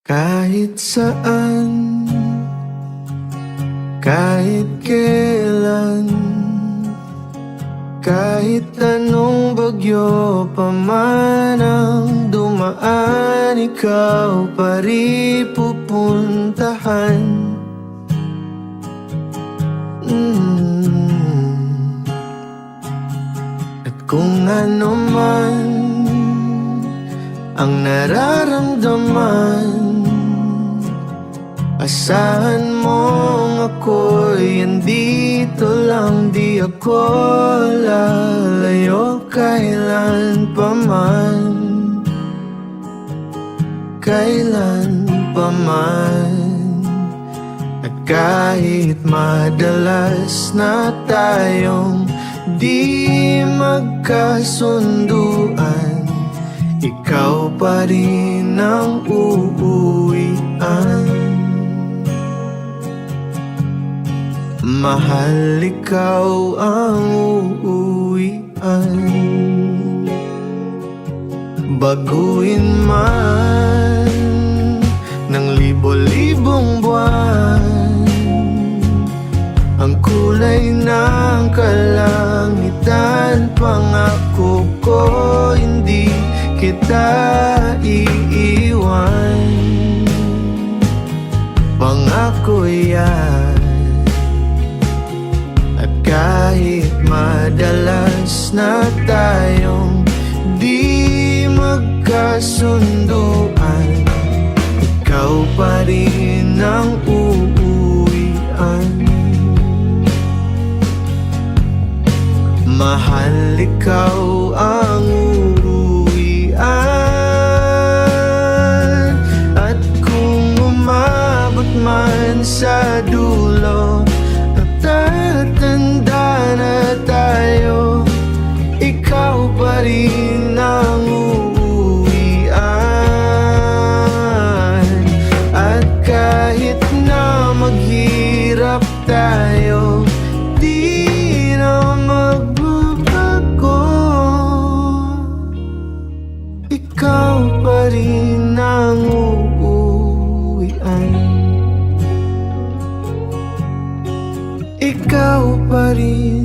Kahit saan, kahit kailan, kahit anong bagyo pa man ang dumaan, ikaw pa rin pupuntahan. At kung ano man ang nararamdaman, asahan mong ako'y andito lang, di ako lalayo kailan pa man. Kailan pa man. At kahit madalas na tayong di magkasunduan, ikaw pa rin ang uuwian. Mahal, ikaw ang uuwian. Baguhin man ng libo-libong buwan ang kulay ng kalangitan, pangako ko hindi kita iiwan. Pangako yan. At kahit madalas na tayong di magkasunduan, ikaw pa rin ang uuwian. Mahal, ikaw ang uuwian. At kung umabot man sa dulo, tatanda na tayo, ikaw pa rin ang uuwian. At kahit na maghirap tayo, di na magbabago, ikaw pa rin ang uuwian. Ikaw pa rin